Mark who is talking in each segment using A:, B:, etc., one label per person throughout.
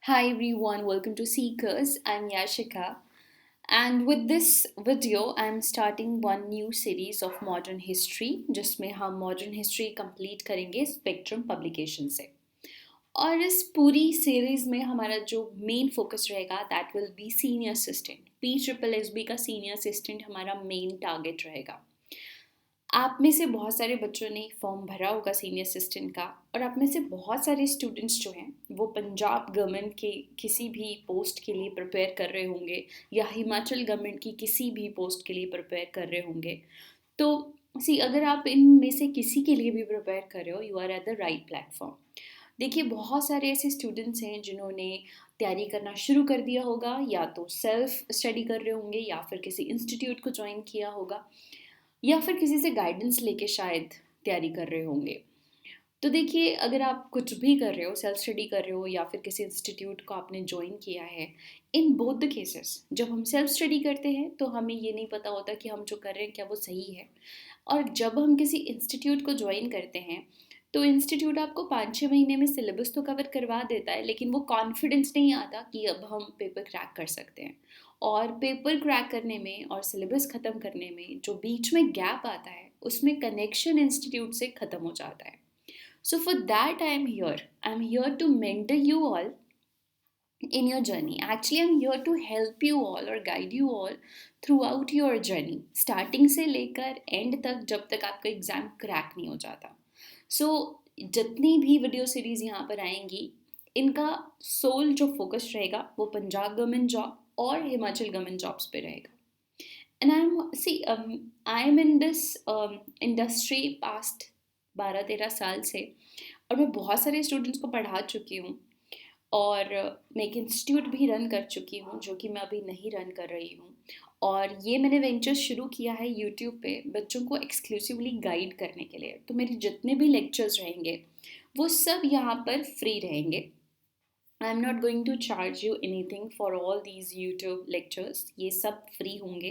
A: Hi everyone, welcome to Seekers. I'm Yashika, and with this video, I'm starting one new series of modern history, जिसमें हम modern history complete करेंगे spectrum publication से। और इस पूरी series में हमारा जो मेन फोकस रहेगा that will B senior assistant. PSSSB का सीनियर असिस्टेंट हमारा मेन टारगेट रहेगा। आप में से बहुत सारे बच्चों ने फॉर्म भरा होगा सीनियर असिस्टेंट का, और आप में से बहुत सारे स्टूडेंट्स जो हैं वो पंजाब गवर्नमेंट के किसी भी पोस्ट के लिए प्रिपेयर कर रहे होंगे या हिमाचल गवर्नमेंट की किसी भी पोस्ट के लिए प्रिपेयर कर रहे होंगे। तो अगर आप इनमें से किसी के लिए भी प्रिपेयर कर रहे हो, you are at the right platform. देखिए, बहुत सारे ऐसे स्टूडेंट्स हैं जिन्होंने तैयारी करना शुरू कर दिया होगा, या तो सेल्फ स्टडी कर रहे होंगे या फिर किसी इंस्टीट्यूट को ज्वाइन किया होगा या फिर किसी से गाइडेंस लेके शायद तैयारी कर रहे होंगे। तो देखिए, अगर आप कुछ भी कर रहे हो, सेल्फ स्टडी कर रहे हो या फिर किसी इंस्टीट्यूट को आपने ज्वाइन किया है, इन बोथ द केसेस जब हम सेल्फ स्टडी करते हैं तो हमें ये नहीं पता होता कि हम जो कर रहे हैं क्या वो सही है। और जब हम किसी इंस्टीट्यूट को ज्वाइन करते हैं तो इंस्टीट्यूट आपको 5-6 महीने में सिलेबस तो कवर करवा देता है, लेकिन वो कॉन्फिडेंस नहीं आता कि अब हम पेपर क्रैक कर सकते हैं। और पेपर क्रैक करने में और सिलेबस ख़त्म करने में जो बीच में गैप आता है, उसमें कनेक्शन इंस्टीट्यूट से ख़त्म हो जाता है। So for that I am here. I'm here to mentor you all in your journey. Actually, I'm here to help you all or guide you all throughout your journey. Starting से लेकर end तक, जब तक आपका exam crack नहीं हो जाता। जितनी भी वीडियो सीरीज़ यहाँ पर आएंगी, इनका सोल जो फोकस रहेगा वो पंजाब गवर्नमेंट जॉब और हिमाचल गवर्नमेंट जॉब्स पे रहेगा। And I am in this industry past 12-13 साल से, और मैं बहुत सारे स्टूडेंट्स को पढ़ा चुकी हूँ, और मैं एक इंस्टीट्यूट भी रन कर चुकी हूँ जो कि मैं अभी नहीं रन कर रही हूँ। और ये मैंने वेंचर शुरू किया है यूट्यूब पे बच्चों को एक्सक्लूसिवली गाइड करने के लिए। तो मेरे जितने भी लेक्चर्स रहेंगे वो सब यहाँ पर फ्री रहेंगे। I am not going to charge you anything for all these YouTube lectures, ये सब फ्री होंगे।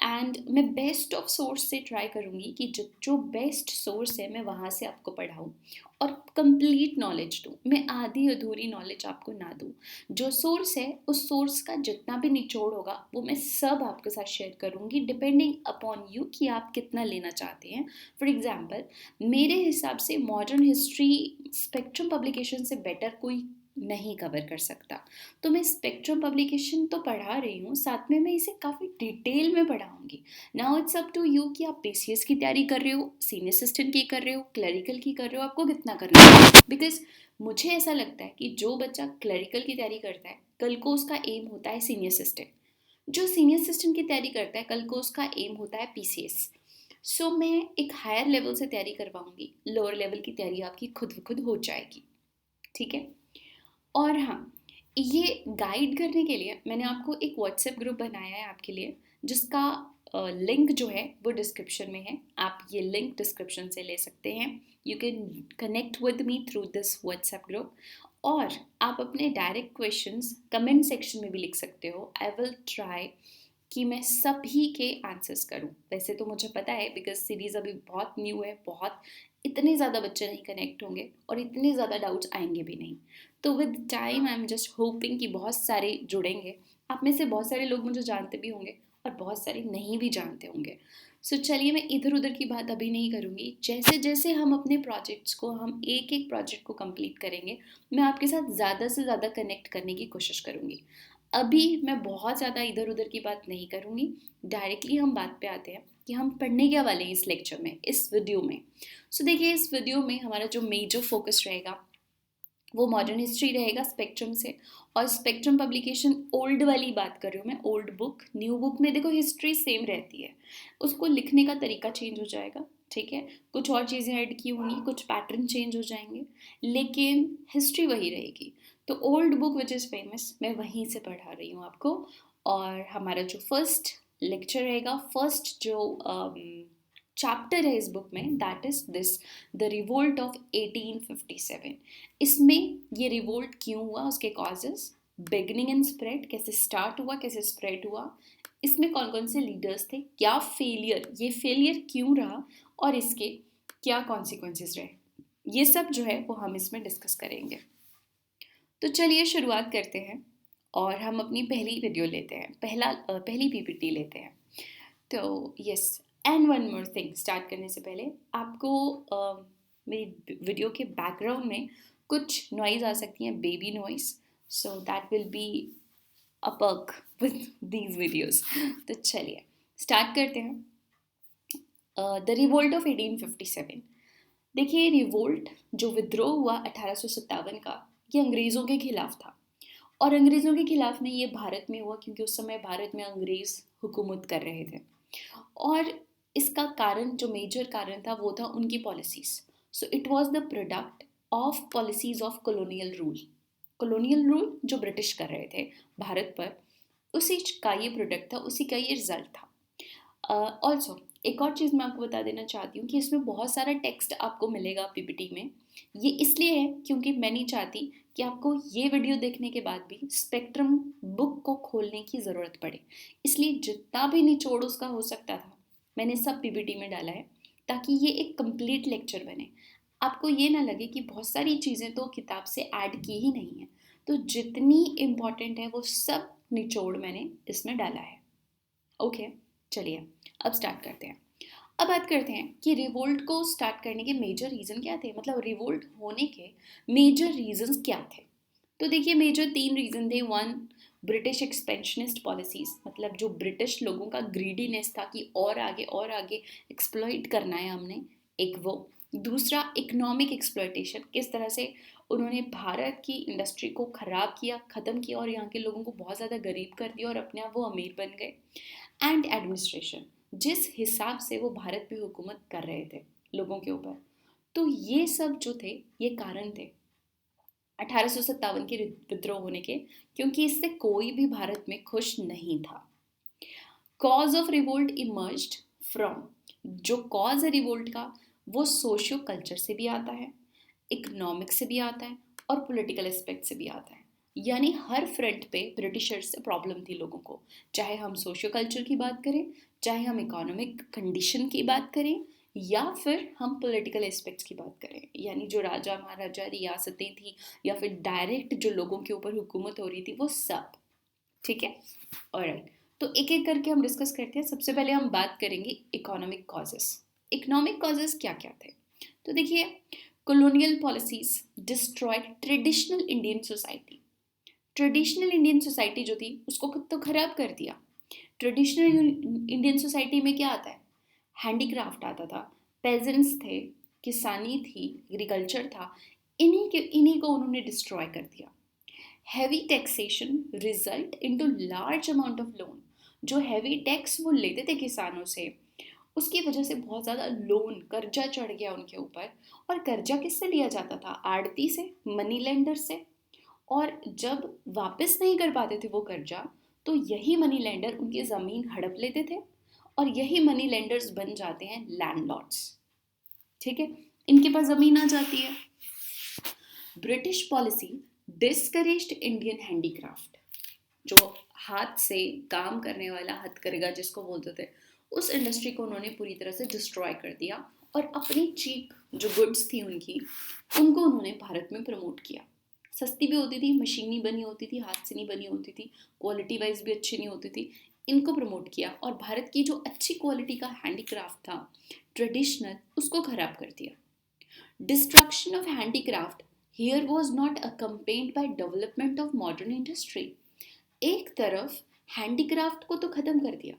A: एंड मैं बेस्ट ऑफ सोर्स से ट्राई करूँगी कि जो बेस्ट सोर्स है मैं वहाँ से आपको पढ़ाऊँ और कंप्लीट नॉलेज दूँ। मैं आधी अधूरी नॉलेज आपको ना दूँ। जो सोर्स है उस सोर्स का जितना भी निचोड़ होगा वो मैं सब आपके साथ शेयर करूँगी, डिपेंडिंग अपॉन यू कि आप कितना लेना चाहते हैं। फॉर एग्जाम्पल, मेरे हिसाब से मॉडर्न हिस्ट्री स्पेक्ट्रम पब्लिकेशन से बेटर कोई नहीं कवर कर सकता। तो मैं स्पेक्ट्रम पब्लिकेशन तो पढ़ा रही हूँ, साथ में मैं इसे काफ़ी डिटेल में पढ़ाऊँगी। Now it's up to you कि आप PCS की तैयारी कर रहे हो, सीनियर असिस्टेंट की कर रहे हो, क्लरिकल की कर रहे हो, आपको कितना करना है। बिकॉज मुझे ऐसा लगता है कि जो बच्चा क्लरिकल की तैयारी करता है कल को उसका एम होता है सीनियर असिस्टेंट, जो सीनियर असिस्टेंट की तैयारी करता है कल को उसका एम होता है PCS। सो मैं एक हायर लेवल से तैयारी करवाऊँगी, लोअर लेवल की तैयारी आपकी खुद ब खुद हो जाएगी। ठीक है। और हाँ, ये गाइड करने के लिए मैंने आपको एक व्हाट्सएप ग्रुप बनाया है आपके लिए, जिसका लिंक जो है वो डिस्क्रिप्शन में है। आप ये लिंक डिस्क्रिप्शन से ले सकते हैं। You can connect with me through this WhatsApp group, और आप अपने डायरेक्ट क्वेश्चंस कमेंट सेक्शन में भी लिख सकते हो। आई विल ट्राई कि मैं सभी के आंसर्स करूं। वैसे तो मुझे पता है, बिकॉज सीरीज़ अभी बहुत न्यू है, बहुत इतने ज़्यादा बच्चे नहीं कनेक्ट होंगे और इतने ज़्यादा डाउट्स आएंगे भी नहीं। तो with time I am just hoping कि बहुत सारे जुड़ेंगे। आप में से बहुत सारे लोग मुझे जानते भी होंगे और बहुत सारे नहीं भी जानते होंगे। सो चलिए, मैं इधर उधर की बात अभी नहीं करूँगी। जैसे जैसे हम अपने प्रोजेक्ट्स को, हम एक एक प्रोजेक्ट को कंप्लीट करेंगे, मैं आपके साथ ज़्यादा से ज़्यादा कनेक्ट करने की कोशिश करूँगी। अभी मैं बहुत ज़्यादा इधर उधर की बात नहीं करूँगी, डायरेक्टली हम बात पे आते हैं कि हम पढ़ने क्या वाले हैं इस लेक्चर में, इस वीडियो में। सो देखिए, इस वीडियो में हमारा जो मेजर फोकस रहेगा वो मॉडर्न हिस्ट्री रहेगा स्पेक्ट्रम से। और स्पेक्ट्रम पब्लिकेशन ओल्ड वाली बात कर रही हूँ मैं, ओल्ड बुक। न्यू बुक में देखो हिस्ट्री सेम रहती है, उसको लिखने का तरीका चेंज हो जाएगा। ठीक है, कुछ और चीज़ें ऐड की होंगी, कुछ पैटर्न चेंज हो जाएंगे, लेकिन हिस्ट्री वही रहेगी। तो old book which is famous मैं वहीं से पढ़ा रही हूँ आपको। और हमारा जो फर्स्ट लेक्चर रहेगा, फर्स्ट जो चैप्टर है इस बुक में, that is this, the revolt of 1857। इसमें ये रिवोल्ट क्यों हुआ, उसके कॉजेस, बिगनिंग एंड स्प्रेड, कैसे स्टार्ट हुआ, कैसे स्प्रेड हुआ, इसमें कौन कौन से लीडर्स थे, क्या फेलियर, ये फेलियर क्यों रहा, और इसके क्या कॉन्सिक्वेंसेस रहे, ये सब जो है वो हम इसमें डिस्कस करेंगे। तो चलिए शुरुआत करते हैं और हम अपनी पहली वीडियो लेते हैं, पहली पीपीटी लेते हैं। तो yes, and one more thing, start करने से पहले आपको मेरी वीडियो के बैकग्राउंड में कुछ नॉइज़ आ सकती हैं, baby noise, so that will be a perk with these videos. तो चलिए स्टार्ट करते हैं। The revolt of 1857। देखिए, रिवोल्ट जो विद्रोह हुआ 1857 का, ये अंग्रेज़ों के खिलाफ था। और अंग्रेज़ों के खिलाफ नहीं, ये भारत में हुआ क्योंकि उस समय भारत में अंग्रेज़ हुकूमत कर रहे थे। और इसका कारण, जो मेजर कारण था, वो था उनकी policies. So it was the product of policies of colonial rule. Colonial rule जो ब्रिटिश कर रहे थे भारत पर, उसी का ये प्रोडक्ट था, उसी का ये रिजल्ट था। ऑल्सो एक और चीज़ मैं आपको बता देना चाहती हूँ कि इसमें बहुत सारा टेक्स्ट आपको मिलेगा पीपीटी में। ये इसलिए है क्योंकि मैं नहीं चाहती कि आपको ये वीडियो देखने के बाद भी स्पेक्ट्रम बुक को खोलने की ज़रूरत पड़े। इसलिए जितना भी निचोड़ उसका हो सकता था, मैंने सब पीपीटी में डाला है, ताकि ये एक कंप्लीट लेक्चर बने। आपको ये ना लगे कि बहुत सारी चीज़ें तो किताब से ऐड की ही नहीं है। तो जितनी इम्पॉर्टेंट है वो सब निचोड़ मैंने इसमें डाला है। ओके, चलिए अब स्टार्ट करते हैं। अब बात करते हैं कि रिवोल्ट को स्टार्ट करने के मेजर रीज़न क्या थे, मतलब रिवोल्ट होने के मेजर रीजंस क्या थे। तो देखिए, मेजर 3 रीज़न थे। वन, ब्रिटिश एक्सपेंशनिस्ट पॉलिसीज़, मतलब जो ब्रिटिश लोगों का ग्रीडीनेस था कि और आगे एक्सप्लॉइट करना है हमने, एक वो। दूसरा, इकोनॉमिक एक्सप्लॉइटेशन, किस तरह से उन्होंने भारत की इंडस्ट्री को ख़राब किया, ख़त्म किया और यहाँ के लोगों को बहुत ज़्यादा गरीब कर दिया और अपने आप वो अमीर बन गए। एंड एडमिनिस्ट्रेशन, जिस हिसाब से वो भारत पे हुकूमत कर रहे थे लोगों के ऊपर। तो ये सब जो थे, ये कारण थे 1857 के विद्रोह होने के, क्योंकि इससे कोई भी भारत में खुश नहीं था। Cause of revolt emerged from, जो कॉज है रिवोल्ट का, वो सोशियो कल्चर से भी आता है, इकोनॉमिक से भी आता है और पॉलिटिकल एस्पेक्ट से भी आता है। यानी हर फ्रंट पे ब्रिटिशर्स से प्रॉब्लम थी लोगों को, चाहे हम सोशियो कल्चर की बात करें, चाहे हम इकोनॉमिक कंडीशन की बात करें, या फिर हम पॉलिटिकल एस्पेक्ट्स की बात करें, यानी जो राजा महाराजा रियासतें थी या फिर डायरेक्ट जो लोगों के ऊपर हुकूमत हो रही थी, वो सब। ठीक है, ऑलराइट। तो एक एक करके हम डिस्कस करते हैं। सबसे पहले हम बात करेंगे इकोनॉमिक कॉजेस। इकोनॉमिक कॉजेस क्या क्या थे, तो देखिए, colonial policies destroyed traditional Indian society। Traditional Indian society जो थी उसको खुद तो खराब कर दिया। ट्रेडिशनल इंडियन सोसाइटी में क्या आता है, हैंडीक्राफ्ट आता था, पेजेंट्स थे, किसानी थी, एग्रीकल्चर था। इन्हीं को उन्होंने डिस्ट्रॉय कर दिया। Heavy taxation result into large amount of loan. जो हैवी टैक्स वो लेते थे किसानों से, उसकी वजह से बहुत ज़्यादा लोन, कर्जा चढ़ गया उनके ऊपर। और कर्जा किससे लिया जाता था, आड़ती से, मनी लेंडर से। और जब वापस नहीं कर पाते थे वो कर्जा, तो यही मनी लेंडर उनकी ज़मीन हड़प लेते थे और यही मनी लेंडर्स बन जाते हैं लैंडलॉर्ड्स। ठीक है, इनके पास ज़मीन आ जाती है। British policy discouraged Indian handicraft, जो हाथ से काम करने वाला हथकरघा जिसको बोलते थे, उस इंडस्ट्री को उन्होंने पूरी तरह से डिस्ट्रॉय कर दिया और अपनी चीप जो गुड्स थी उनकी, उनको उन्होंने भारत में प्रमोट किया। सस्ती भी होती थी, मशीनी बनी होती थी, हाथ से नहीं बनी होती थी, क्वालिटी वाइज भी अच्छी नहीं होती थी, इनको प्रमोट किया और भारत की जो अच्छी क्वालिटी का हैंडीक्राफ्ट था ट्रेडिशनल, उसको खराब कर दिया। Destruction of handicraft here was not accompanied by development of modern industry. एक तरफ हैंडीक्राफ्ट को तो ख़त्म कर दिया,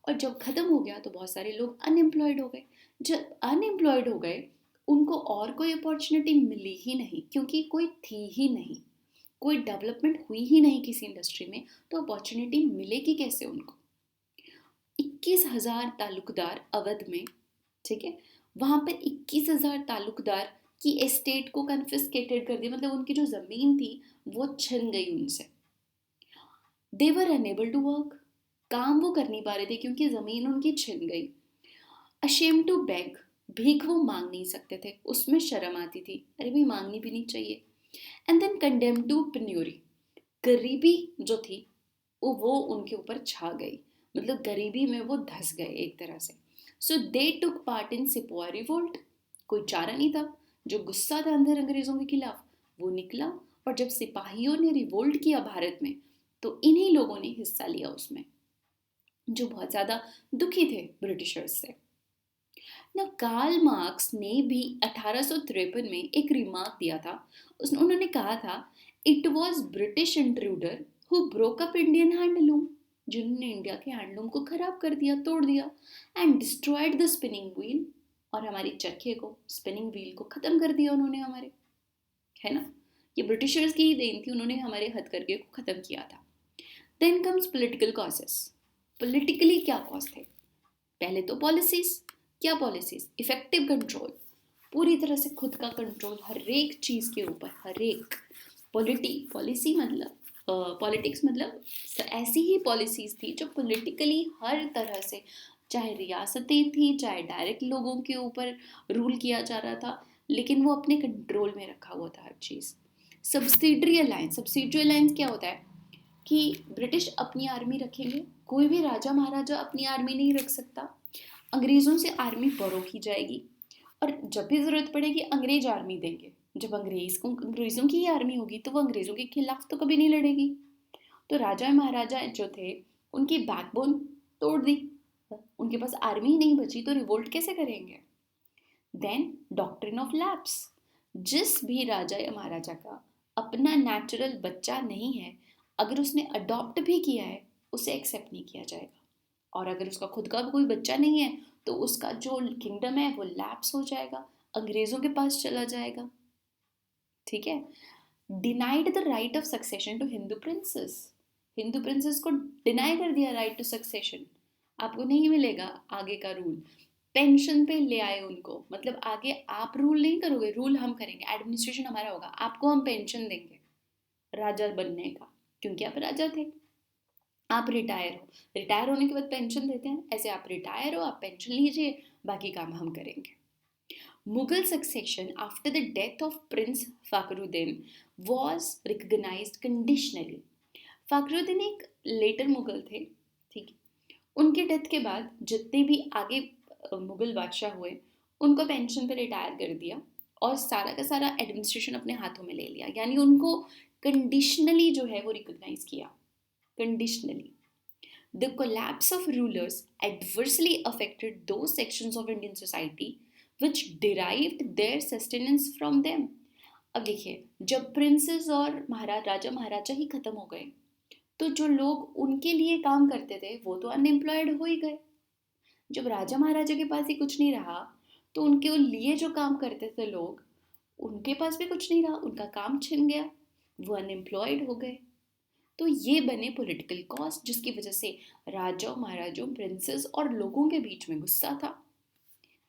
A: और जब ख़त्म हो गया तो बहुत सारे लोग अनएम्प्लॉयड हो गए। जब अनएम्प्लॉयड हो गए, उनको और कोई अपॉर्चुनिटी मिली ही नहीं, क्योंकि कोई थी ही नहीं, कोई डेवलपमेंट हुई ही नहीं किसी इंडस्ट्री में, तो अपॉर्चुनिटी मिलेगी कैसे उनको। 21,000 ताल्लुकदार अवध में, ठीक है, वहाँ पर 21,000 ताल्लुकदार की एस्टेट को कन्फिस्केटेड कर दिया, मतलब उनकी जो ज़मीन थी वो छिन गई उनसे। दे वर अनेबल टू वर्क, काम वो कर नहीं पा रहे थे क्योंकि ज़मीन उनकी छिन गई। अशेम टू बेग, भीख वो मांग नहीं सकते थे, उसमें शर्म आती थी, अरे भाई मांगनी भी नहीं चाहिए। And then condemn to penury, गरीबी जो थी वो उनके ऊपर छा गई, मतलब गरीबी में वो धंस गए एक तरह से। सो दे टुक पार्ट इन सिपोवा रिवोल्ट। कोई चारा नहीं था, जो गुस्सा था अंदर अंग्रेज़ों के खिलाफ वो निकला और जब सिपाहियों ने रिवोल्ट किया भारत में तो इन्हीं लोगों ने हिस्सा लिया उसमें, जो बहुत ज़्यादा दुखी थे ब्रिटिशर्स से ना। कार्ल मार्क्स ने भी 1853 में एक रिमार्क दिया था। उन्होंने कहा था, it was British intruder who broke up Indian handloom, जिन्होंने इंडिया के हैंडलूम को खराब कर दिया, तोड़ दिया, and destroyed the spinning wheel, और हमारी चरखे को, स्पिनिंग व्हील को खत्म कर दिया उन्होंने हमारे, है ना। ये ब्रिटिशर्स की ही देन थी, उन्होंने हमारे हथकरघे को खत्म किया था। Then comes political causes. Politically क्या कॉज थे? पहले तो पॉलिसीज। क्या पॉलिसीज? इफेक्टिव कंट्रोल, पूरी तरह से खुद का कंट्रोल हर एक चीज़ के ऊपर, हर एक पॉलिसी मतलब पॉलिटिक्स मतलब ऐसी ही पॉलिसीज थी जो पॉलिटिकली हर तरह से, चाहे रियासतें थी, चाहे डायरेक्ट लोगों के ऊपर रूल किया जा रहा था, लेकिन वो अपने कंट्रोल में रखा हुआ था हर चीज़। सब्सिडरी अलायंस क्या होता है कि ब्रिटिश अपनी आर्मी रखेंगे, कोई भी राजा महाराजा अपनी आर्मी नहीं रख सकता, अंग्रेज़ों से आर्मी बोरो की जाएगी, और जब भी ज़रूरत पड़ेगी अंग्रेज आर्मी देंगे। जब अंग्रेज़ों की ही आर्मी होगी तो वो अंग्रेज़ों के खिलाफ तो कभी नहीं लड़ेगी। तो राजा महाराजा जो थे उनकी बैकबोन तोड़ दी, उनके पास आर्मी ही नहीं बची तो रिवोल्ट कैसे करेंगे? देन डॉक्ट्रिन ऑफ लैप्स, जिस भी राजा या महाराजा का अपना नेचुरल बच्चा नहीं है, अगर उसने अडॉप्ट भी किया है उसे एक्सेप्ट नहीं किया जाएगा, और अगर उसका खुद का कोई बच्चा नहीं है तो उसका जो किंगडम है वो लैप्स हो जाएगा, अंग्रेजों के पास चला जाएगा। ठीक है। Denied the right of succession to Hindu princes को डिनाई कर दिया राइट टू सक्सेशन, आपको नहीं मिलेगा आगे का रूल। पेंशन पे ले आए उनको, मतलब आगे आप रूल नहीं करोगे, रूल हम करेंगे, एडमिनिस्ट्रेशन हमारा होगा, आपको हम पेंशन देंगे राजा बनने का, क्योंकि आप राजा थे। आप रिटायर होने के बाद पेंशन देते हैं, ऐसे आप रिटायर हो, आप पेंशन लीजिए, बाकी काम हम करेंगे। Mughal succession after the death of prince Fakhruddin was recognised conditionally. Fakhruddin एक लेटर मुगल थे, ठीक है। उनके डेथ के बाद जितने भी आगे मुगल बादशाह हुए उनको पेंशन पे रिटायर कर दिया और सारा का सारा एडमिनिस्ट्रेशन अपने हाथों में ले लिया, यानी उनको कंडीशनली जो है वो रिकॉग्नाइज किया, conditionally. The collapse of rulers adversely affected those sections of Indian society which derived their sustenance from them. अब देखिए, जब प्रिंसेस और राजा महाराजा ही खत्म हो गए तो जो लोग उनके लिए काम करते थे वो तो अनएम्प्लॉयड हो ही गए। जब राजा महाराजा के पास ही कुछ नहीं रहा तो उनके लिए जो काम करते थे लोग, उनके पास भी कुछ नहीं रहा, उनका काम छिन गया, वो अनएम्प्लॉयड हो गए। तो ये बने पॉलिटिकल कॉज, जिसकी वजह से राजाओं महाराजों प्रिंसेस और लोगों के बीच में गुस्सा था।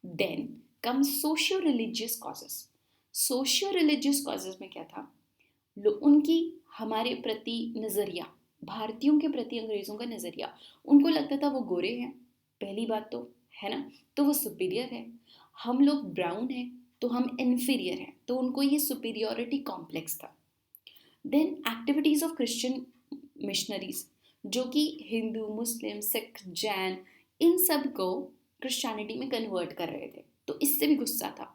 A: Then come socio religious causes. Socio religious causes में क्या था? उनकी हमारे प्रति नज़रिया, भारतीयों के प्रति अंग्रेज़ों का नज़रिया, उनको लगता था वो गोरे हैं, पहली बात तो, है ना, तो वो सुपीरियर है, हम लोग ब्राउन हैं तो हम इन्फीरियर हैं, तो उनको ये सुपीरियोरिटी कॉम्प्लेक्स था। Then activities of Christian missionaries, जो कि हिंदू, मुस्लिम, सिख, जैन, इन सब को क्रिश्चियनिटी में कन्वर्ट कर रहे थे, तो इससे भी गुस्सा था।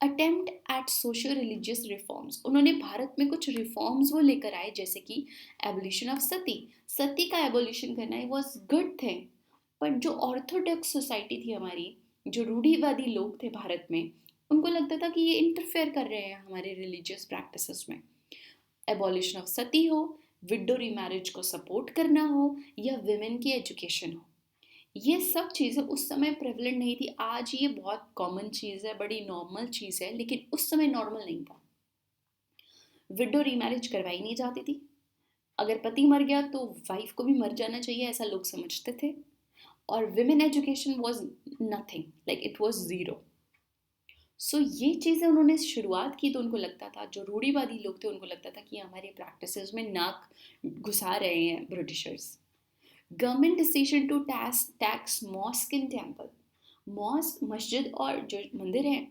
A: Attempt at socio religious reforms, उन्होंने भारत में कुछ रिफॉर्म्स वो लेकर आए, जैसे कि एबोलिशन ऑफ सती का एबोलिशन करना है वॉज गुड थिंग, बट जो ऑर्थोडॉक्स सोसाइटी थी हमारी, जो रूढ़िवादी लोग थे भारत में, उनको लगता था कि ये इंटरफेयर कर रहे हैं हमारे रिलीजियस प्रैक्टिसेस में। एबॉलिशन ऑफ सती हो, विडो रीमैरिज को सपोर्ट करना हो, या विमेन की एजुकेशन हो, ये सब चीज़ें उस समय प्रेवलेंट नहीं थी। आज ये बहुत कॉमन चीज़ है, बड़ी नॉर्मल चीज़ है, लेकिन उस समय नॉर्मल नहीं था। विडो रीमैरिज करवाई नहीं जाती थी, अगर पति मर गया तो वाइफ को भी मर जाना चाहिए, ऐसा लोग समझते थे। और women education was nothing, like it was zero. So ये चीज़ें उन्होंने शुरुआत की तो उनको लगता था, जो रूढ़िवादी लोग थे उनको लगता था कि हमारे प्रैक्टिसेस में नाक घुसा रहे हैं Britishers. Government decision to tax mosque in temple, mosque मस्जिद और जो मंदिर हैं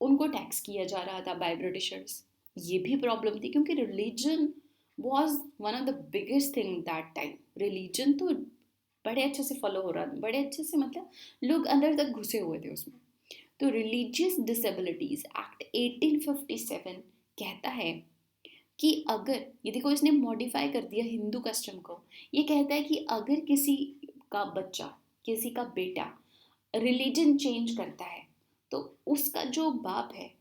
A: उनको टैक्स किया जा रहा था बाय ब्रिटिशर्स। ये भी प्रॉब्लम थी क्योंकि religion was one of the biggest thing that time. Religion तो बड़े अच्छे से फॉलो हो रहा था, बड़े अच्छे से मतलब लोग अंदर तक घुसे हुए थे उसमें। तो रिलीजियस डिसेबिलिटीज एक्ट 1857 कहता है कि अगर ये देखो इसने मॉडिफाई कर दिया हिंदू कस्टम को। ये कहता है कि अगर किसी का बच्चा, किसी का बेटा रिलीजन चेंज करता है तो उसका जो बाप है,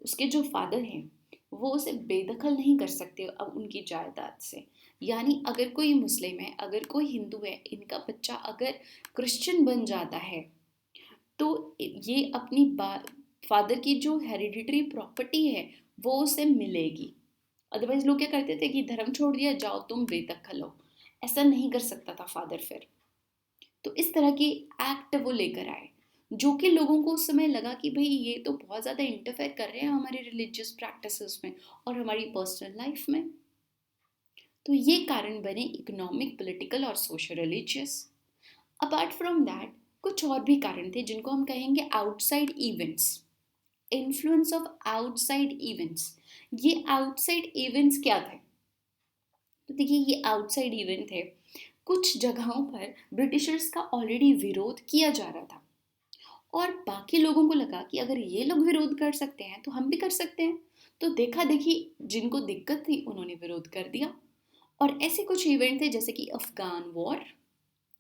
A: उसके जो फादर हैं, वो उसे बेदखल नहीं कर सकते अब उनकी जायदाद से। यानी अगर कोई मुस्लिम है, अगर कोई हिंदू है, इनका बच्चा अगर क्रिश्चियन बन जाता है तो ये अपनी फादर की जो हेरिडिटरी प्रॉपर्टी है वो उसे मिलेगी। अदरवाइज लोग क्या करते थे कि धर्म छोड़ दिया, जाओ तुम बेदखल हो। ऐसा नहीं कर सकता था फादर फिर। तो इस तरह की एक्ट वो लेकर आए, जो कि लोगों को उस समय लगा कि भाई ये तो बहुत ज़्यादा इंटरफेयर कर रहे हैं हमारे रिलीजियस प्रैक्टिसेस में और हमारी पर्सनल लाइफ में। तो ये कारण बने इकोनॉमिक, पॉलिटिकल और social religious. Apart from that कुछ और भी कारण थे जिनको हम कहेंगे outside events, influence of outside events. ये आउटसाइड इवेंट्स क्या थे? तो देखिए ये आउटसाइड इवेंट थे, कुछ जगहों पर ब्रिटिशर्स का ऑलरेडी विरोध किया जा रहा था और बाकी लोगों को लगा कि अगर ये लोग विरोध कर सकते हैं तो हम भी कर सकते हैं। तो देखा देखी जिनको दिक्कत थी उन्होंने विरोध कर दिया। और ऐसे कुछ इवेंट थे जैसे कि अफगान वॉर,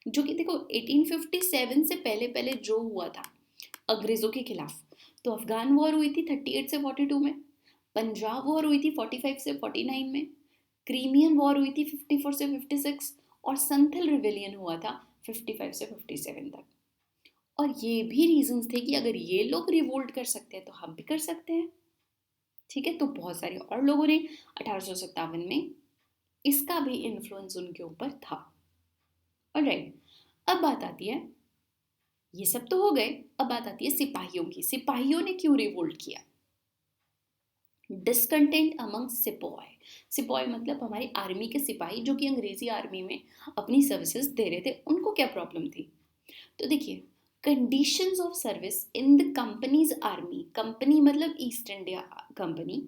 A: जो कि देखो 1857 से पहले पहले जो हुआ था अंग्रेजों के खिलाफ। तो अफगान वॉर हुई थी 38 से 42 में, पंजाब वॉर हुई थी 45 से 49 में, क्रीमियन वॉर हुई थी 54 से 56 और संथल रिवेलियन हुआ था 55 से 57 तक। और ये भी रीजंस थे कि अगर ये लोग रिवोल्ट कर सकते हैं तो हम भी कर सकते हैं। ठीक है, तो बहुत सारे और लोगों ने 1857 में इसका भी इन्फ्लुएंस उनके ऊपर था। ऑलराइट, अब बात आती है, ये सब तो हो गए, अब बात आती है सिपाहियों की। सिपाहियों ने क्यों रिवोल्ट किया? Discontent among sepoy. सिपॉय मतलब हमारी आर्मी के सिपाही जो कि अंग्रेजी आर्मी में अपनी सर्विसेज दे रहे थे, उनको क्या प्रॉब्लम थी? तो देखिए, conditions of service in the company's army, company मतलब ईस्ट इंडिया कंपनी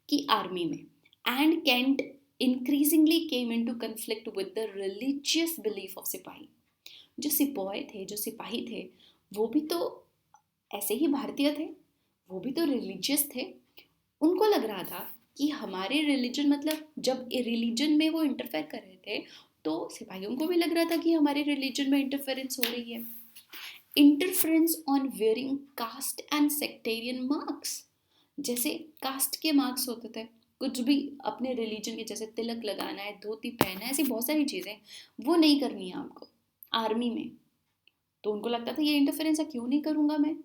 A: की आर्मी में, and cant increasingly came into conflict with the religious belief of सिपाही। जो सिपॉय थे, जो सिपाही थे, वो भी तो ऐसे ही भारतीय थे, वो भी तो रिलीजियस थे। उनको लग रहा था कि हमारे रिलीजन, मतलब जब रिलीजन में वो इंटरफेयर कर रहे थे तो सिपाहियों को भी लग रहा था कि हमारे रिलीजन में इंटरफेरेंस हो रही है। Interference on wearing caste and sectarian marks, जैसे कास्ट के मार्क्स होते थे, कुछ भी अपने रिलीजन के, जैसे तिलक लगाना है, धोती पहनना है, ऐसी बहुत सारी चीज़ें वो नहीं करनी है आपको आर्मी में। तो उनको लगता था ये इंटरफेरेंस है, क्यों नहीं करूँगा मैं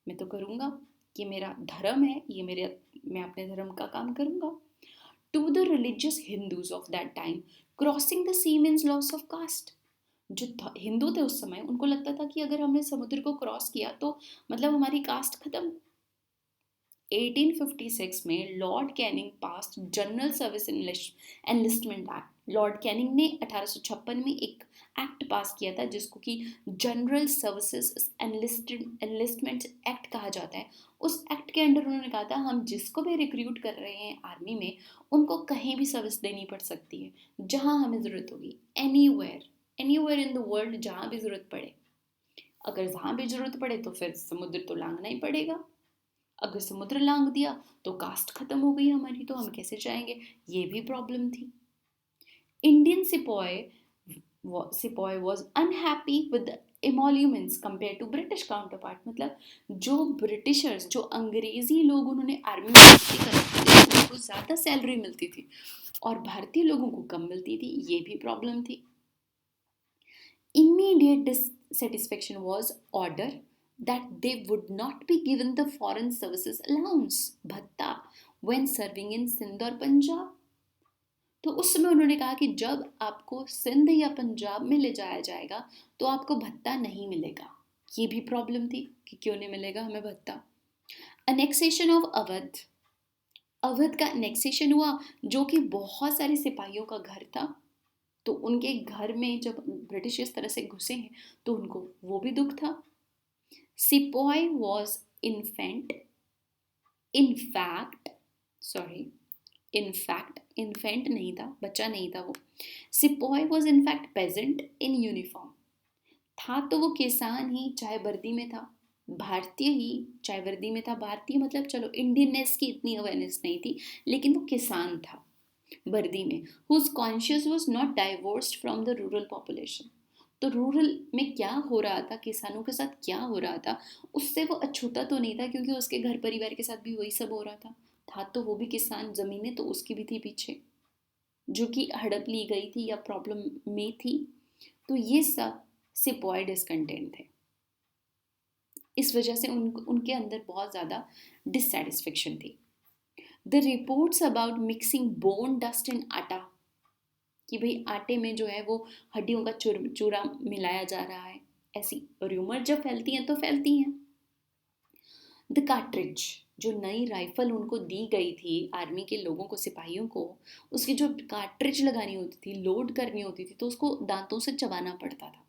A: तो करूँगा, ये मेरा धर्म है, ये मेरे, मैं अपने धर्म का काम करूँगा। To the religious Hindus of that time crossing the sea means loss of caste. जो हिंदू थे उस समय, उनको लगता था कि अगर हमने समुद्र को क्रॉस किया तो मतलब हमारी कास्ट खत्म। 1856 में Lord Canning pass general service enlistment act. Lord Canning ने 1856 में एक एक्ट पास किया था जिसको कि जनरल सर्विसेज एनलिस्टमेंट एक्ट कहा जाता है। उस एक्ट के अंडर उन्होंने कहा था हम जिसको भी रिक्रूट कर रहे हैं आर्मी में, उनको कहीं भी सर्विस देनी पड़ सकती है जहां हमें ज़रूरत होगी, एनीवेयर इन द वर्ल्ड, जहां भी ज़रूरत पड़े। अगर जहां भी ज़रूरत पड़े तो फिर समुद्र तो लांघना ही पड़ेगा। अगर समुद्र लांघ दिया तो कास्ट खत्म हो गई हमारी, तो हम कैसे जाएंगे? ये भी प्रॉब्लम थी। Indian sepoy was unhappy with emoluments compare to British counterpart. मतलब जो ब्रिटिशर्स, जो अंग्रेजी लोग उन्होंने आर्मी में भर्ती कराते थे उनको ज़्यादा सैलरी मिलती थी और भारतीय लोगों को कम मिलती थी, ये भी प्रॉब्लम थी। Immediate dissatisfaction was order that they would not be given the foreign services allowance भत्ता when serving in सिंध और पंजाब। तो उस समय उन्होंने कहा कि जब आपको सिंध या पंजाब में ले जाया जाएगा तो आपको भत्ता नहीं मिलेगा। ये भी प्रॉब्लम थी कि क्यों नहीं मिलेगा हमें भत्ता। अनेक्सेशन ऑफ अवध, अवध का अनेक्सेशन हुआ जो कि बहुत सारे सिपाहियों का घर था। तो उनके घर में जब ब्रिटिश इस तरह से घुसे हैं तो उनको वो भी दुख था। Sepoy was infant in fact sorry in fact infant नहीं था, बच्चा नहीं था वो। Sepoy was in fact peasant in uniform, था तो वो किसान ही चाहे वर्दी में था, भारतीय ही चाहे वर्दी में था। भारतीय मतलब चलो इंडियननेस की इतनी अवेयरनेस नहीं थी, लेकिन वो किसान था। वर्दी में, whose conscience was not divorced from the rural population। तो रूरल में क्या हो रहा था, किसानों के साथ क्या हो रहा था, उससे वो अछूता तो नहीं था, क्योंकि उसके घर परिवार के साथ भी वही सब हो रहा था तो वो भी किसान, जमीनें तो उसकी भी थी पीछे, जो कि हड़प ली गई थी या प्रॉब्लम में थी। तो ये सब सिपॉय डिसकंटेंट थे। इस वजह से उनके अंदर बहुत ज़्यादा डिससेटिस्फेक्शन थी। The reports about mixing bone dust in आटा, कि भाई आटे में जो है वो हड्डियों का चूरा मिलाया जा रहा है, ऐसी र्यूमर जब फैलती हैं तो फैलती हैं। द कार्ट्रिज, जो नई राइफल उनको दी गई थी आर्मी के लोगों को, सिपाहियों को, उसकी जो कार्ट्रिज लगानी होती थी, लोड करनी होती थी, तो उसको दांतों से चबाना पड़ता था।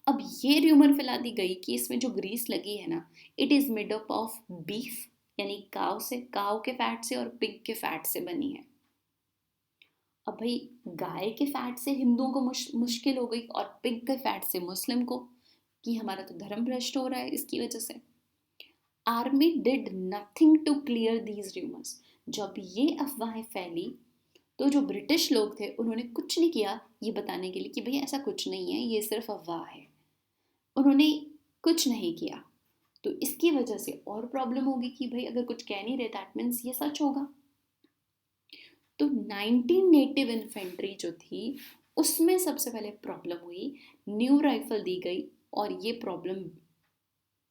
A: अब ये र्यूमर फैला दी गई कि इसमें जो ग्रीस लगी है ना, it is made up of beef, यानी काव के फैट से और पिग के फैट से बनी है। अब भाई गाय के फैट से हिंदुओं को मुश्किल हो गई, और पिग के फैट से मुस्लिम को, कि हमारा तो धर्म भ्रष्ट हो रहा है इसकी वजह से। Army did nothing to clear these rumours. जब ये अफवाहें फैली तो जो ब्रिटिश लोग थे उन्होंने कुछ नहीं किया ये बताने के लिए कि भाई ऐसा कुछ नहीं है, ये सिर्फ अफवाह है। उन्होंने कुछ नहीं किया। तो इसकी वजह से और प्रॉब्लम होगी कि भाई अगर कुछ कह नहीं रहे दैट मीन्स ये सच होगा। तो 19 नेटिव इन्फेंट्री जो थी उसमें सबसे पहले प्रॉब्लम हुई, न्यू राइफल दी गई और ये प्रॉब्लम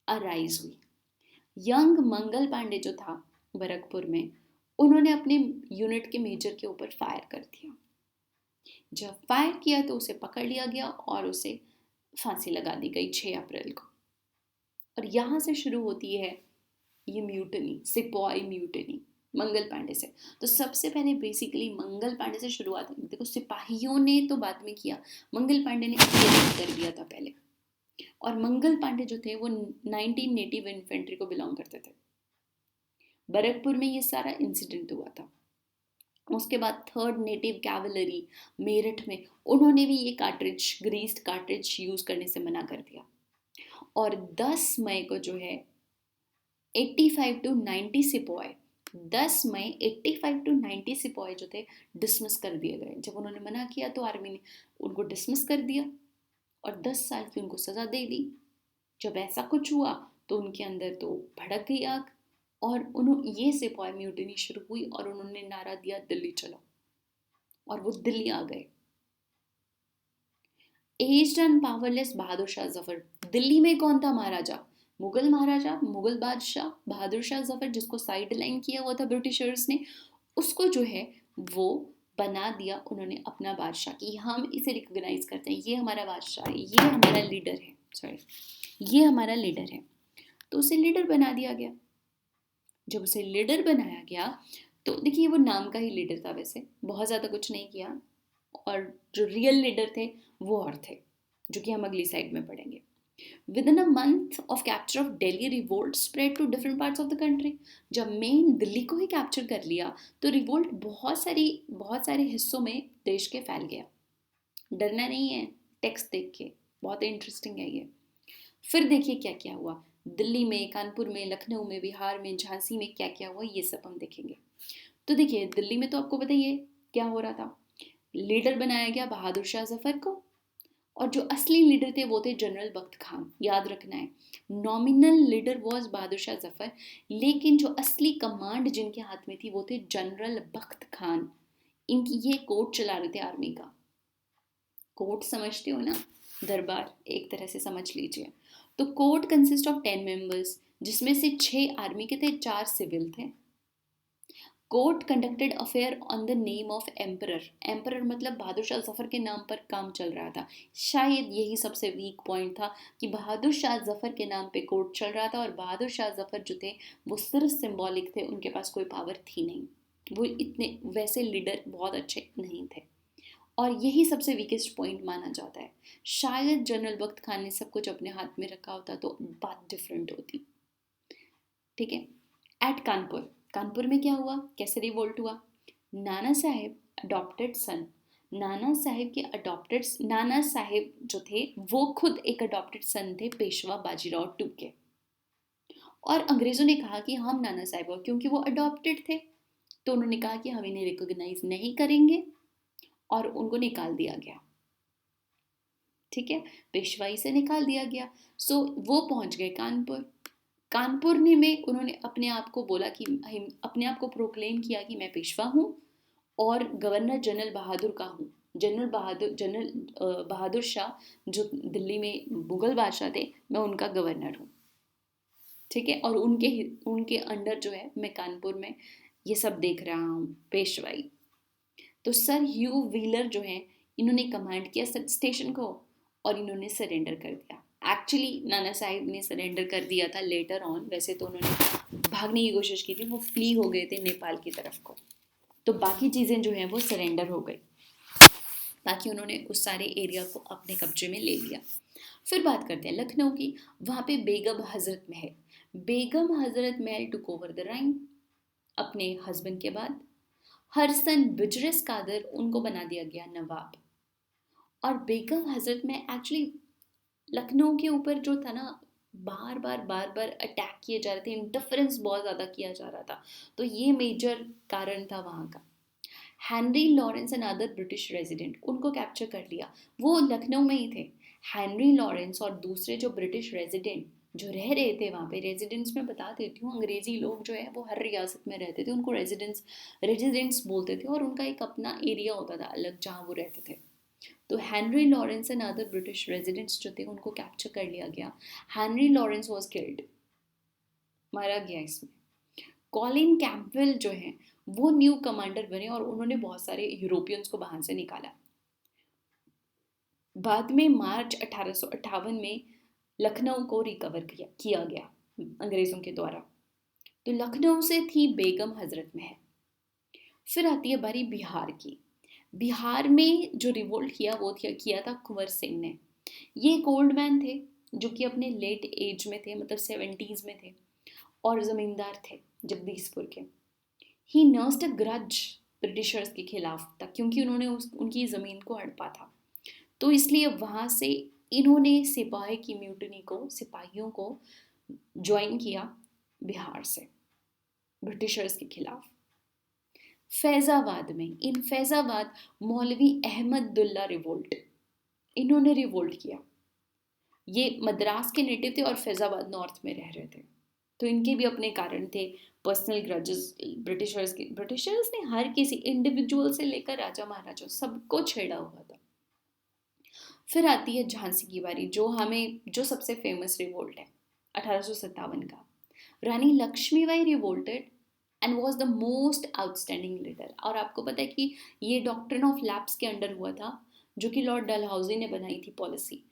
A: अराइज हुई। यंग मंगल पांडे जो था बरकपुर में, उन्होंने अपने यूनिट के मेजर के ऊपर फायर कर दिया। जब फायर किया तो उसे पकड़ लिया गया और उसे फांसी लगा दी गई 6 अप्रैल को। और यहाँ से शुरू होती है ये mutiny, sepoy mutiny, Mangal Pandey से। तो सबसे पहले बेसिकली मंगल पांडे से शुरुआत हुई। देखो सिपाहियों ने तो बाद में किया, मंगल पांडे ने कर दिया था पहले। और मंगल पांडे जो थे वो 19 नेटिव इन्फेंट्री को बिलोंग करते थे। बरकपुर में ये सारा इंसिडेंट हुआ था। उसके बाद 3rd नेटिव कैवलरी मेरठ में, उन्होंने भी ये कार्ट्रिज, ग्रीस्ड कार्ट्रिज यूज करने से मना कर दिया। और 10 मई को जो है 85 टू 90 सिपॉय, 10 मई 85 टू 90 सिपॉय जो थे डिसमिस कर दिए गए। जब उन्होंने मना किया तो आर्मी ने उनको डिसमिस कर दिया और 10 साल की उनको सज़ा दे दी। जब ऐसा कुछ हुआ तो उनके अंदर तो भड़क गई आग, और उन्होंने ये सिपॉय म्यूटनी शुरू हुई और उन्होंने नारा दिया दिल्ली चलो, और वो दिल्ली आ गए। Aged and powerless Bahadur Shah Zafar, Delhi में कौन था महाराजा? मुगल महाराजा, मुगल बादशाह बहादुर शाह जफर, जिसको साइड लाइन किया हुआ था ब्रिटिशर्स ने, उसको जो है वो बना दिया उन्होंने अपना बादशाह, कि हम इसे रिकॉग्नाइज करते हैं, ये हमारा बादशाह है, ये हमारा लीडर है, सॉरी ये हमारा लीडर है। तो उसे लीडर बना दिया गया। जब उसे लीडर बनाया गया तो देखिए वो नाम का ही लीडर था, वैसे बहुत ज़्यादा कुछ नहीं किया, और जो रियल लीडर थे वो और थे, जो कि हम अगली साइड में पढ़ेंगे। Within a month of capture of Delhi, revolt spread to different parts of the country. जब मेन दिल्ली को ही कैप्चर कर लिया तो रिवोल्ट बहुत सारे हिस्सों में देश के फैल गया। डरना नहीं है टेक्स्ट देख के, बहुत इंटरेस्टिंग है ये। फिर देखिए क्या क्या हुआ दिल्ली में, कानपुर में, लखनऊ में, बिहार में, झांसी में क्या क्या हुआ, ये सब हम देखेंगे। तो देखिए दिल्ली में तो आपको बताइए क्या हो रहा था। लीडर बनाया गया बहादुर शाह जफर को, और जो असली लीडर थे वो थे जनरल बख्त खान। याद रखना है, nominal leader was Bahadur Shah Zafar, लेकिन जो असली कमांड जिनके हाथ में थी वो थे जनरल बख्त खान। इनकी ये कोर्ट चला रहे थे आर्मी का। कोर्ट समझते हो ना, दरबार एक तरह से समझ लीजिए। तो कोर्ट कंसिस्ट ऑफ 10 मेंबर्स, जिसमें से 6 आर्मी के थे, 4 सिविल थे। Court conducted affair on the name of emperor. Emperor मतलब बहादुर शाह जफर के नाम पर काम चल रहा था। शायद यही सबसे वीक पॉइंट था कि बहादुर शाह जफर के नाम पे कोर्ट चल रहा था, और बहादुर शाह जफर जो थे वो सिर्फ सिंबॉलिक थे, उनके पास कोई पावर थी नहीं, वो इतने वैसे लीडर बहुत अच्छे नहीं थे। और यही सबसे वीकेस्ट पॉइंट माना जाता है। शायद जनरल बख्त खान ने सब कुछ अपने हाथ में रखा होता तो बात डिफरेंट होती। ठीक है। एट कानपुर, कानपुर में क्या हुआ, कैसे रिवोल्ट हुआ? नाना साहेब अडॉप्टेड सन, नाना साहेब जो थे वो खुद एक अडॉप्टेड सन थे पेशवा बाजीराव टू के। और अंग्रेजों ने कहा कि हम नाना साहेब, क्योंकि वो अडॉप्टेड थे, तो उन्होंने कहा कि हम इन्हें रिकॉग्नाइज नहीं करेंगे और उनको निकाल दिया गया। ठीक है, पेशवाई से निकाल दिया गया। सो वो पहुंच गए कानपुर। कानपुर में उन्होंने अपने आप को बोला कि अपने आप को प्रोक्लेम किया कि मैं पेशवा हूँ और गवर्नर जनरल बहादुर का हूँ। जनरल बहादुर शाह जो दिल्ली में मुगल बादशाह थे, मैं उनका गवर्नर हूँ। ठीक है, और उनके उनके अंडर जो है मैं कानपुर में ये सब देख रहा हूँ, पेशवाई। तो सर ह्यू व्हीलर जो है, इन्होंने कमांड किया स्टेशन को और इन्होंने सरेंडर कर दिया। एक्चुअली नाना साहिब ने सरेंडर कर दिया था लेटर ऑन, वैसे तो उन्होंने भागने की कोशिश की थी, वो फ्ली हो गए थे नेपाल की तरफ को। तो बाकी चीज़ें जो हैं वो सरेंडर हो गई, बाकी उन्होंने उस सारे एरिया को अपने कब्जे में ले लिया। फिर बात करते हैं लखनऊ की। वहाँ पे Begum Hazrat Mahal, Begum Hazrat Mahal took over the राइन अपने हस्बैंड के बाद। हरसन बिजरस कादर, उनको बना दिया गया नवाब। और बेगम हजरत में एक्चुअली लखनऊ के ऊपर जो था ना, बार बार अटैक किए जा रहे थे, इंटरफेरेंस बहुत ज़्यादा किया जा रहा था, तो ये मेजर कारण था वहाँ का। Henry Lawrence and other British resident, उनको कैप्चर कर लिया, वो लखनऊ में ही थे। हेनरी लॉरेंस और दूसरे जो ब्रिटिश रेजिडेंट जो रह रहे थे वहाँ पे, रेजिडेंट्स में बता देती हूँ, अंग्रेजी लोग जो है वो हर रियासत में रहते थे, उनको रेजिडेंट्स बोलते थे और उनका एक अपना एरिया होता था अलग जहाँ वो रहते थे। तो Henry Lawrence and other British residents जो थे उनको कैप्चर कर लिया गया। हेनरी लॉरेंस वॉज किल्ड, मारा गया इसमें। कॉलिन कैंपबेल जो है वो न्यू कमांडर बने और उन्होंने बहुत सारे यूरोपियंस को बाहर से निकाला। बाद में मार्च 1858 में लखनऊ को रिकवर किया गया अंग्रेज़ों के द्वारा। तो लखनऊ से थी बेगम हजरत महल। फिर आती है बारी बिहार की। बिहार में जो रिवोल्ट किया वो किया था कुंवर सिंह ने। ये एक ओल्ड मैन थे जो कि अपने लेट एज में थे, मतलब 70s में थे, और ज़मींदार थे जगदीशपुर के। ही नर्स्ड अ ग्रज ब्रिटिशर्स के खिलाफ था, क्योंकि उन्होंने उनकी ज़मीन को हड़पा था। तो इसलिए वहाँ से इन्होंने सिपाही की म्यूटनी को, सिपाहियों को ज्वाइन किया बिहार से ब्रिटिशर्स के खिलाफ। फैज़ाबाद में, इन फैज़ाबाद मौलवी अहमदुल्ला रिवोल्ट, इन्होंने रिवोल्ट किया। ये मद्रास के नेटिव थे और फैज़ाबाद नॉर्थ में रह रहे थे, तो इनके भी अपने कारण थे, पर्सनल ग्रजेस। ब्रिटिशर्स ने हर किसी इंडिविजुअल से लेकर राजा महाराजा सबको छेड़ा हुआ था। फिर आती है झांसी की बारी, जो सबसे फेमस रिवोल्ट है 1857 का। Rani Lakshmibai revolted and was the most outstanding leader. और आपको पता है कि ये डॉक्ट्रिन ऑफ लैप्स के अंडर हुआ था, जो कि लॉर्ड डलहौजी ने बनाई थी पॉलिसी।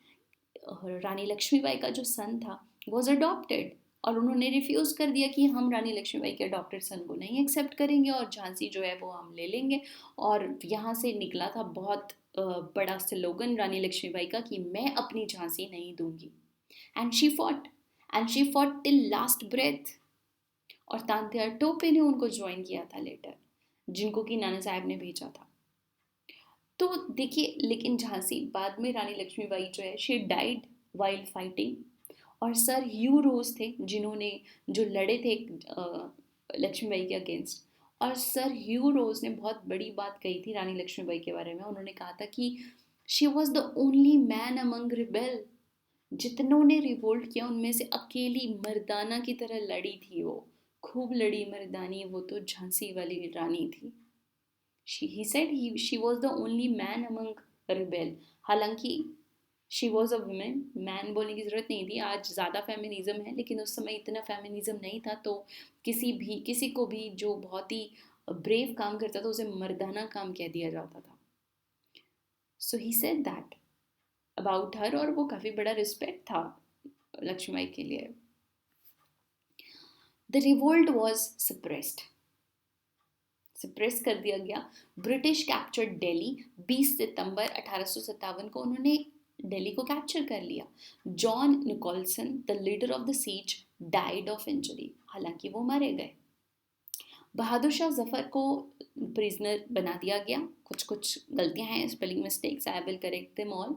A: रानी लक्ष्मीबाई का जो सन था वॉज अडॉप्टेड, और उन्होंने रिफ्यूज़ कर दिया कि हम रानी लक्ष्मीबाई के अडॉप्टेड सन को नहीं एक्सेप्ट करेंगे और झांसी जो है वो हम ले लेंगे। और यहाँ से निकला था बहुत बड़ा स्लोगन रानी लक्ष्मीबाई का कि मैं अपनी झांसी नहीं दूंगी। And she fought till last breath. और तांत्या टोपे ने उनको ज्वाइन किया था लेटर, जिनको कि नाना साहब ने भेजा था। तो देखिए, लेकिन झांसी बाद में रानी लक्ष्मीबाई जो है, शी डाइड वाइल फाइटिंग। और सर ह्यू रोज थे जो लड़े थे लक्ष्मीबाई के अगेंस्ट। और सर ह्यू रोज ने बहुत बड़ी बात कही थी रानी लक्ष्मीबाई के बारे में। उन्होंने कहा था कि she was the only man among rebel, जितनों ने रिवोल्ट किया उनमें से अकेली मर्दाना की तरह लड़ी थी वो, खूब लड़ी मर्दानी, वो तो झांसी वाली रानी थी। he said she was the only man among rebel। हालांकि she was a women, man बोलने की ज़रूरत नहीं थी, आज ज़्यादा फेमिनिज्म है, लेकिन उस समय इतना फेमिनिज्म नहीं था। तो किसी को भी जो बहुत ही ब्रेव काम करता था उसे मर्दाना काम कह दिया जाता था। So he said that about her, और वो काफ़ी बड़ा रिस्पेक्ट था लक्ष्मीबाई के लिए। द रिवोल्ट वॉज सप्रेस कर दिया गया। ब्रिटिश कैप्चर्ड दिल्ली 20 सितंबर 1857 को, उन्होंने दिल्ली को कैप्चर कर लिया। John Nicholson, the leader of the siege, died of injury, हालांकि वो मारे गए। बहादुर शाह जफर को प्रिजनर बना दिया गया। कुछ गलतियां हैं, spelling mistakes, I will correct them all.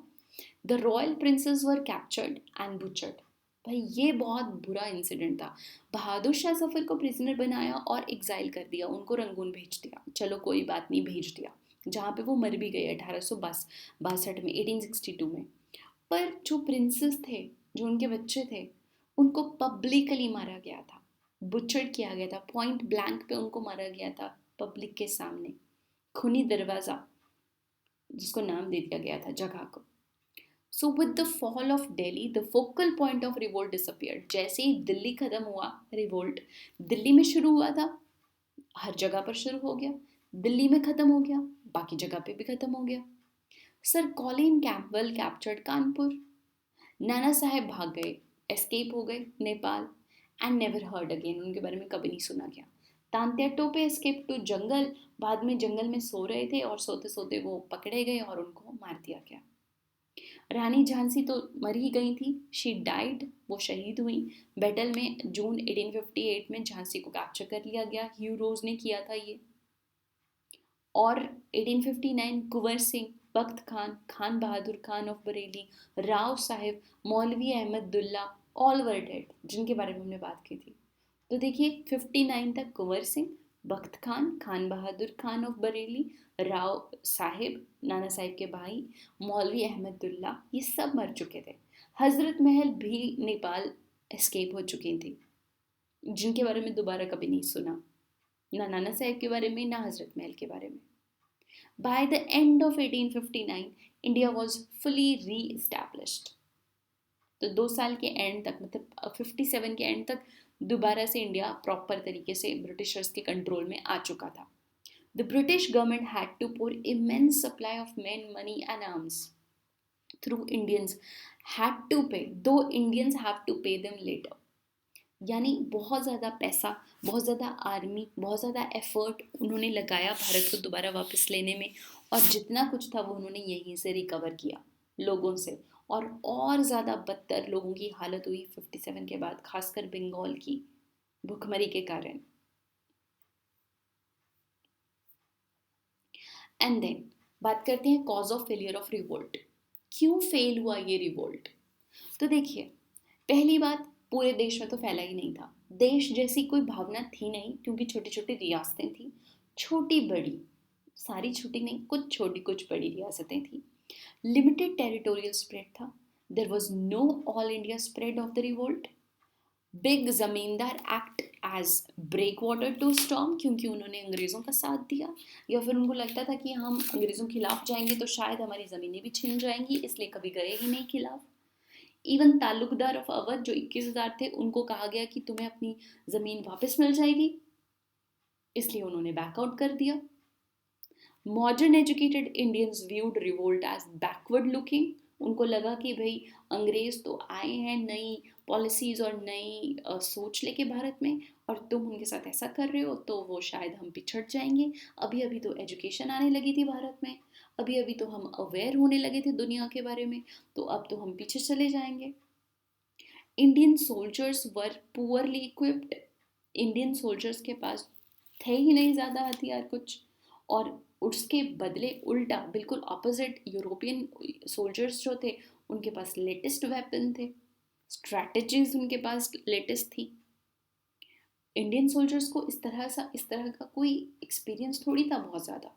A: The royal princes were captured and butchered, भाई ये बहुत बुरा इंसिडेंट था। बहादुर शाह जफर को प्रिजनर बनाया और एग्जाइल कर दिया, उनको रंगून भेज दिया, चलो कोई बात नहीं, भेज दिया, जहाँ पे वो मर भी गए 1862 में, 1862 में। पर जो प्रिंसेस थे, जो उनके बच्चे थे, उनको पब्लिकली मारा गया था, बुचड़ किया गया था, पॉइंट ब्लैंक पे उनको मारा गया था, पब्लिक के सामने। खूनी दरवाज़ा जिसको नाम दे दिया गया था जगह को। So with the fall of Delhi the focal point of revolt disappeared. जैसे ही दिल्ली खत्म हुआ, रिवोल्ट दिल्ली में शुरू हुआ था, हर जगह पर शुरू हो गया, दिल्ली में खत्म हो गया, बाकी जगह पे भी खत्म हो गया। Sir Colin Campbell captured Kanpur, Nana Saheb भाग गए, एस्केप हो गए Nepal, and never heard again, उनके बारे में कभी नहीं सुना गया। तांत्या टोपे एस्केप टू जंगल, बाद में जंगल में सो रहे थे और सोते सोते वो पकड़े गए और उनको मार दिया गया। रानी झांसी तो मर ही गई थी, शी डाइड, वो शहीद हुई बैटल में। जून 1858 में झांसी को कैप्चर कर लिया गया, ह्यू रोज ने किया था ये। और 1859 कुंवर सिंह, बख्त खान, खान बहादुर खान ऑफ बरेली, राव साहिब, मौलवी अहमदुल्ला, ऑल वर डेड, जिनके बारे में हमने बात की थी। तो देखिए 59 तक कुंवर सिंह, बख्त खान, खान बहादुर खान ऑफ बरेली, राव साहिब, नाना साहिब के भाई, मौलवी अहमदुल्ला, ये सब मर चुके थे। हजरत महल भी नेपाल एस्केप हो चुकी थी, जिनके बारे में दोबारा कभी नहीं सुना, ना नाना साहिब के बारे में ना हजरत महल के बारे में। By the end of 1859, India was fully re-established. तो 2 साल के एंड तक, मतलब 57 के एंड तक दोबारा से इंडिया प्रॉपर तरीके से ब्रिटिशर्स के कंट्रोल में आ चुका था। The British government had to pour immense supply of men, money and arms through Indians had to pay, though Indians have to pay them later. यानी बहुत ज़्यादा पैसा, बहुत ज़्यादा आर्मी, बहुत ज़्यादा एफर्ट उन्होंने लगाया भारत को दोबारा वापस लेने में, और जितना कुछ था वो उन्होंने यहीं से रिकवर किया लोगों से। और ज़्यादा बदतर लोगों की हालत हुई 57 के बाद, खासकर बंगाल की भुखमरी के कारण। एंड देन बात करते हैं cause of failure of revolt. क्यों फेल हुआ ये रिवोल्ट? तो देखिए, पहली बात, पूरे देश में तो फैला ही नहीं था, देश जैसी कोई भावना थी नहीं, क्योंकि छोटी छोटी रियासतें थी, छोटी बड़ी, सारी छोटी नहीं, कुछ छोटी कुछ बड़ी रियासतें थी। लिमिटेड टेरिटोरियल स्प्रेड था, there was no all India spread of the revolt. Big zamindar act as breakwater to storm, क्योंकि उन्होंने अंग्रेज़ों का साथ दिया, या फिर उनको लगता था कि हम अंग्रेज़ों के खिलाफ जाएंगे तो शायद हमारी ज़मीनें भी छिन जाएंगी, इसलिए कभी गए ही नहीं खिलाफ। इवन तालुकदार ऑफ अवध जो 21,000 थे, उनको कहा गया कि तुम्हें अपनी ज़मीन वापस मिल जाएगी, इसलिए उन्होंने बैकआउट कर दिया। Modern educated Indians viewed revolt as backward looking, उनको लगा कि भाई अंग्रेज तो आए हैं नई पॉलिसीज और नई सोच लेके भारत में, और तुम उनके साथ ऐसा कर रहे हो तो वो शायद हम पिछड़ जाएंगे। अभी अभी तो एजुकेशन आने लगी थी भारत में, अभी अभी तो हम अवेयर होने लगे थे दुनिया के बारे में, तो अब तो हम पीछे चले जाएंगे। इंडियन सोल्जर्स वर पुअरली इक्विप्ड, इंडियन सोल्जर्स के पास थे ही नहीं ज़्यादा हथियार कुछ, और उसके बदले उल्टा बिल्कुल ऑपोजिट यूरोपियन सोल्जर्स जो थे, उनके पास लेटेस्ट वेपन थे, स्ट्रैटेजीज उनके पास लेटेस्ट थी। इंडियन सोल्जर्स को इस तरह का कोई एक्सपीरियंस थोड़ी था बहुत ज़्यादा।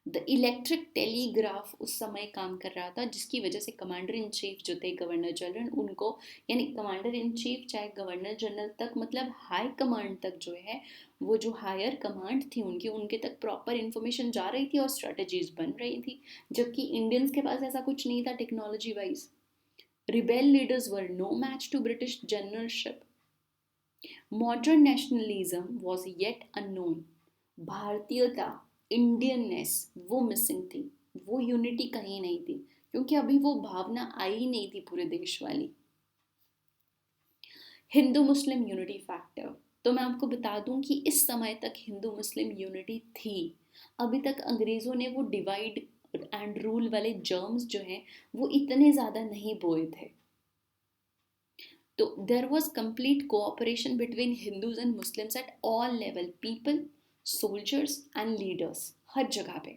A: द इलेक्ट्रिक टेलीग्राफ उस समय काम कर रहा था, जिसकी वजह से कमांडर इन चीफ जो थे, गवर्नर जनरल, उनको, यानी कमांडर इन चीफ चाहे गवर्नर जनरल तक, मतलब हाई कमांड तक जो है, वो जो हायर कमांड थी उनकी, उनके तक प्रॉपर इन्फॉर्मेशन जा रही थी और स्ट्रेटजीज बन रही थी, जबकि इंडियंस के पास ऐसा कुछ नहीं था technology wise. Rebel leaders were no match to British generalship. Modern nationalism was yet unknown, भारतीयता, इंडियननेस वो मिसिंग थी, वो यूनिटी कहीं नहीं थी, क्योंकि अभी वो भावना आई ही नहीं थी पूरे देश वाली। हिंदू मुस्लिम यूनिटी फैक्टर, तो मैं आपको बता दूं कि इस समय तक हिंदू मुस्लिम यूनिटी थी, अभी तक अंग्रेज़ों ने वो डिवाइड एंड रूल वाले जर्म्स जो हैं वो इतने ज़्यादा नहीं बोए थे। तो there was complete cooperation between Hindus and Muslims at all level, people, soldiers and leaders, हर जगह पे।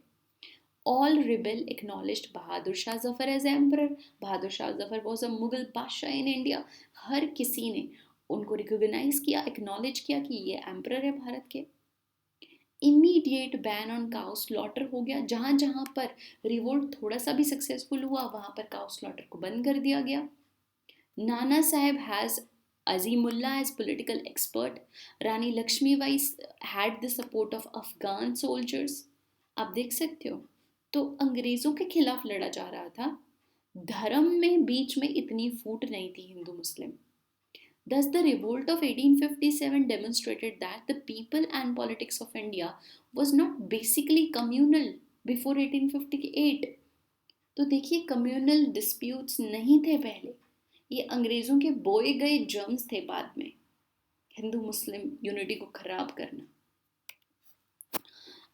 A: All rebel acknowledged Bahadur Shah Zafar as emperor. Bahadur Shah Zafar was a Mughal बादशाह in India. हर किसी ने उनको recognise किया, acknowledge किया कि ये एम्परर है भारत के. Immediate ban on cow slaughter हो गया. जहाँ जहाँ पर रिवोल्ट थोड़ा सा भी सक्सेसफुल हुआ वहाँ पर काउ स्लॉटर को बंद कर दिया गया. Nana Saheb has Azimullah as political expert. Rani Lakshmibai had the support of Afghan soldiers. आप देख सकते हो. तो अंग्रेज़ों के खिलाफ लड़ा जा रहा था. धर्म में बीच में इतनी फूट नहीं थी हिंदू मुस्लिम. Thus, the revolt of 1857 demonstrated that the people and politics of India was not basically communal before 1858. तो देखिए कम्युनल डिस्प्यूट्स नहीं थे पहले. ये अंग्रेज़ों के बोए गए जर्म्स थे बाद में हिंदू मुस्लिम यूनिटी को खराब करना.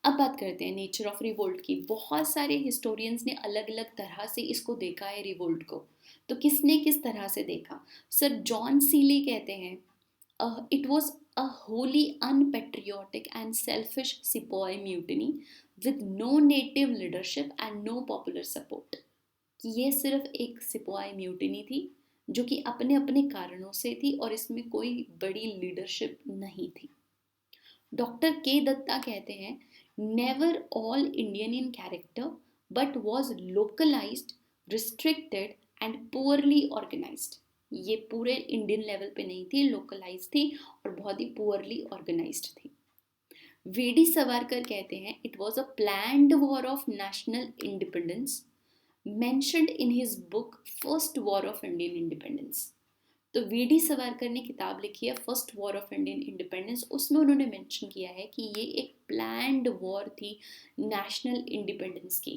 A: अब बात करते हैं नेचर ऑफ रिवोल्ट की. बहुत सारे हिस्टोरियंस ने अलग अलग तरह से इसको देखा है रिवोल्ट को. तो किसने किस तरह से देखा? सर जॉन सीली कहते हैं it was a wholly unpatriotic and selfish sepoy mutiny with no native leadership and no popular support. कि ये सिर्फ एक सिपॉय म्यूटिनी थी जो कि अपने अपने कारणों से थी और इसमें कोई बड़ी लीडरशिप नहीं थी. डॉक्टर के दत्ता कहते हैं never all Indian in character but was localised, restricted and poorly organised. ये पूरे इंडियन लेवल पे नहीं थी, लोकलाइज थी और बहुत ही पुअरली ऑर्गेनाइज्ड थी. वीडी सावरकर कहते हैं it was a planned war of national independence mentioned in his book First War of Indian Independence. तो वीडी सावरकर ने किताब लिखी है first war of Indian independence. उसमें उन्होंने मेंशन किया है कि ये एक प्लान्ड वॉर थी नेशनल इंडिपेंडेंस की.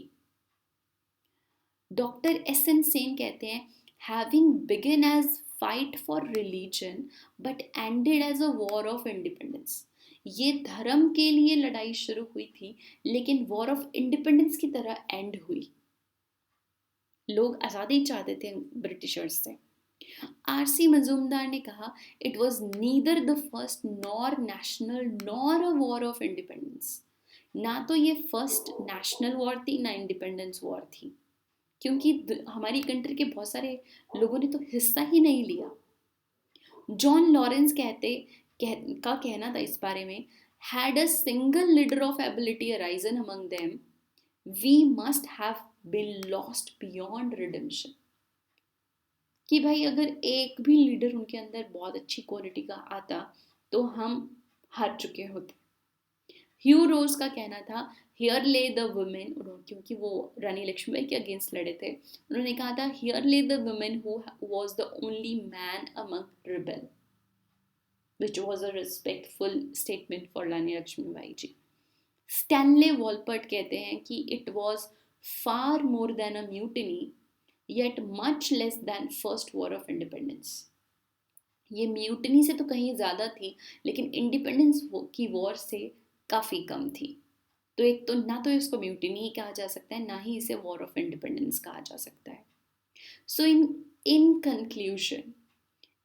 A: डॉक्टर एस एन सेन कहते हैं having begin as fight for religion but ended as a war of independence. ये धर्म के लिए लड़ाई शुरू हुई थी लेकिन वॉर ऑफ इंडिपेंडेंस की तरह एंड हुई. लोग आज़ादी चाहते थे ब्रिटिशर्स से. आरसी मजूमदार ने कहा it was neither the first nor national nor a war of independence. ना तो ये फर्स्ट नेशनल वॉर थी ना इंडिपेंडेंस वॉर थी क्योंकि हमारी कंट्री के बहुत सारे लोगों ने तो हिस्सा ही नहीं लिया. जॉन लॉरेंस का कहना था इस बारे में had a single leader of ability arisen among them we must have been lost beyond redemption. कि भाई अगर एक भी लीडर उनके अंदर बहुत अच्छी क्वालिटी का आता तो हम हार चुके होते. ह्यू रोज का कहना था हियर ले द वुमेन, क्योंकि वो रानी लक्ष्मीबाई के अगेंस्ट लड़े थे. उन्होंने कहा था here lay the women who was the only man among rebel, which was a respectful statement for Rani Lakshmibai ji. Stanley Wolpert कहते हैं कि it was far more than a mutiny, yet much less than first war of independence. ये mutiny से तो कहीं ज़्यादा थी लेकिन इंडिपेंडेंस की वॉर से काफ़ी कम थी. तो एक तो ना तो इसको म्यूटनी ही कहा जा सकता है ना ही इसे वॉर ऑफ इंडिपेंडेंस कहा जा सकता है. So in conclusion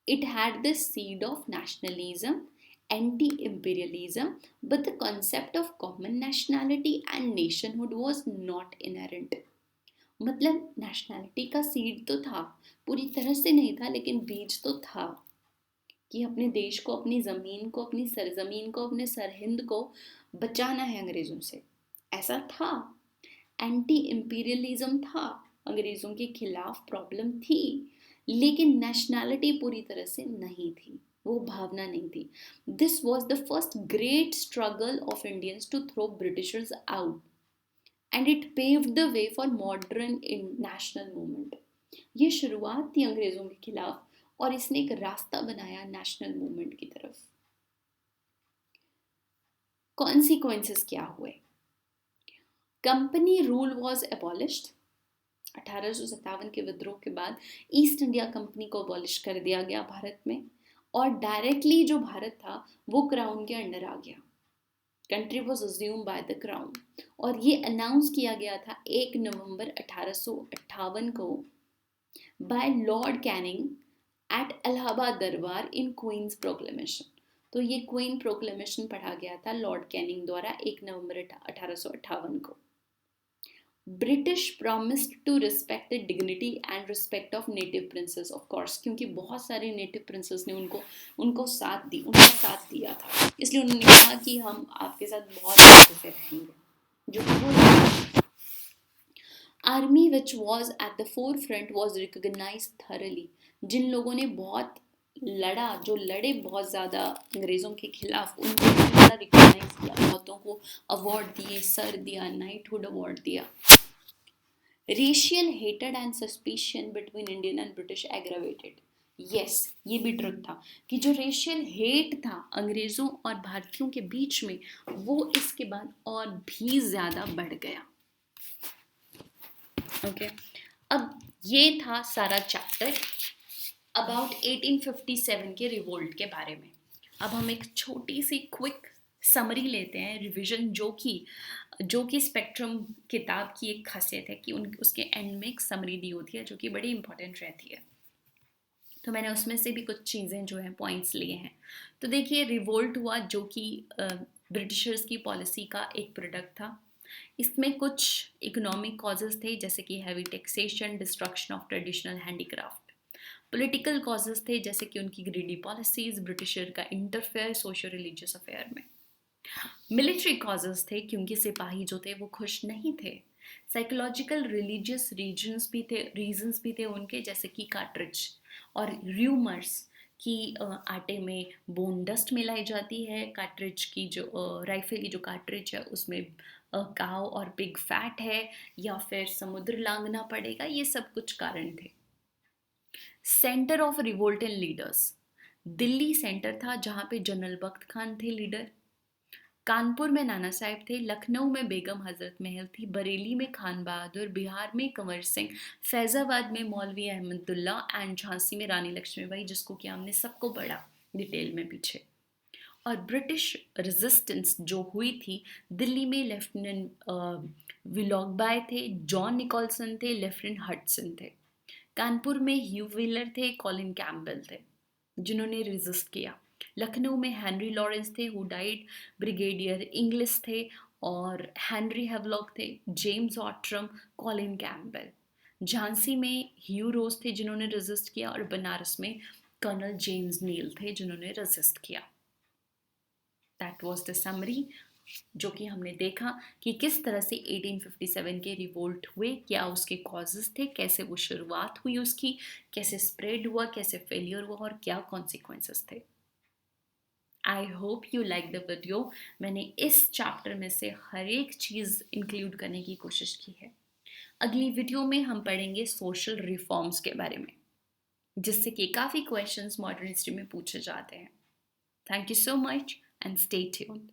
A: it had the seed of nationalism, anti-imperialism, but the concept of common nationality and nationhood was not inherent. मतलब नेशनैलिटी का सीड तो था, पूरी तरह से नहीं था लेकिन बीज तो था कि अपने देश को, अपनी ज़मीन को, अपनी सरजमीन को, अपने सरहिंद को बचाना है अंग्रेज़ों से. ऐसा था. एंटी इम्पीरियलिज्म था, अंग्रेज़ों के खिलाफ प्रॉब्लम थी लेकिन नेशनैलिटी पूरी तरह से नहीं थी, वो भावना नहीं थी. This was the first great struggle of Indians to throw Britishers out and it paved the way for modern national movement. ये शुरुआत थी अंग्रेज़ों के खिलाफ और इसने एक रास्ता बनाया नेशनल मूवमेंट की तरफ. कॉन्सिक्वेंसेस क्या हुए? Company rule was abolished. 1857 के विद्रोह के बाद ईस्ट इंडिया कंपनी को अबॉलिश कर दिया गया भारत में और डायरेक्टली जो भारत था वो क्राउन के अंडर आ गया. Country was assume by the crown और ये अनाउंस किया गया था 1 नवंबर 1858 को by Lord Canning at Allahabad durbar in queen's proclamation. तो ये क्वीन प्रोक्लेमेशन पढ़ा गया था लॉर्ड कैनिंग द्वारा 1 नवंबर 1858 को. British promised to respect the dignity and respect of native princes, of course, क्योंकि बहुत सारे नेटिव प्रिंसेस ने उनका साथ दिया था, इसलिए उन्होंने कहा कि हम आपके साथ बहुत अच्छे से रहेंगे, जो कि वो army which was at the forefront was recognise thoroughly. जिन लोगों ने बहुत लड़ा, जो लड़े बहुत ज़्यादा अंग्रेज़ों के खिलाफ, उनको ज़्यादा रिकग्नाइज किया, बहुतों को अवार्ड दिए, सर दिया, नाइटहुड अवार्ड दिया। Racial hated and suspicion between Indian and British aggravated. Yes, ये भी ट्रुथ था कि जो रेशियल हेट था अंग्रेज़ों और भारतीयों के बीच में, वो इसके बाद और भी ज़्यादा बढ़ गया। ओके, अब ये था सारा चैप्टर अबाउट 1857 के रिवोल्ट के बारे में। अब हम एक छोटी सी क्विक समरी लेते हैं, रिवीजन, जो कि स्पेक्ट्रम किताब की एक खासियत है कि उसके एंड में एक समरी दी होती है जो कि बड़ी इंपॉर्टेंट रहती है। तो मैंने उसमें से भी कुछ चीज़ें जो हैं पॉइंट्स लिए हैं। तो देखिए, रिवोल्ट हुआ जो कि ब्रिटिशर्स की पॉलिसी का एक प्रोडक्ट था। इसमें कुछ इकोनॉमिक कॉजेज़ थे, जैसे कि heavy taxation, destruction of traditional handicraft. Political causes थे, जैसे कि उनकी ग्रीडी पॉलिसीज़, ब्रिटिशर का इंटरफेयर सोशो रिलीजियस अफेयर में। मिलिट्री कॉजेज़ थे, क्योंकि सिपाही जो थे वो खुश नहीं थे। साइकोलॉजिकल रिलीजियस रीजंस भी थे उनके, जैसे कि कार्ट्रिज और र्यूमर्स कि आटे में बोन डस्ट मिलाई जाती है, कार्ट्रिज की जो राइफल की जो कार्ट्रिज है उसमें काव और पिग फैट है, या फिर समुद्र लांघना पड़ेगा, ये सब कुछ कारण थे। Centre of revolt and leaders, Delhi centre था जहाँ पे जनरल बख्त खान थे लीडर, कानपुर में नाना साहब थे, लखनऊ में बेगम हजरत महल थी, बरेली में खान बहादुर, बिहार में कंवर सिंह, फैज़ाबाद में मौलवी अहमदुल्ला एंड झांसी में रानी लक्ष्मीबाई, जिसको कि हमने सबको पढ़ा डिटेल में पीछे। और ब्रिटिश रेजिस्टेंस जो हुई थी, दिल्ली में लेफ्टिनेंट विलोगबाय थे, जॉन निकोलसन थे, लेफ्टिनेंट हडसन थे। कानपुर में ह्यू व्हीलर थे, कॉलिन कैम्पबेल थे, जिन्होंने रेजिस्ट किया। लखनऊ में हेनरी लॉरेंस थे, हु डाइड, ब्रिगेडियर इंग्लिश थे और हेनरी हेवलॉक थे, जेम्स ऑट्रम, कॉलिन कैम्पबेल। झांसी में ह्यू रोज थे जिन्होंने रेजिस्ट किया, और बनारस में कर्नल जेम्स नील थे जिन्होंने रेजिस्ट किया। दैट वाज द समरी, जो कि हमने देखा कि किस तरह से 1857 के रिवोल्ट हुए, क्या उसके कॉजेस थे, कैसे वो शुरुआत हुई उसकी, कैसे स्प्रेड हुआ, कैसे फेलियर हुआ और क्या कॉन्सिक्वेंसेस थे। I hope you like the video. मैंने इस चैप्टर में से हर एक चीज़ इंक्लूड करने की कोशिश की है। अगली वीडियो में हम पढ़ेंगे सोशल रिफॉर्म्स के बारे में, जिससे कि काफ़ी क्वेश्चंस मॉडर्न हिस्ट्री में पूछे जाते हैं। Thank you so much and stay tuned.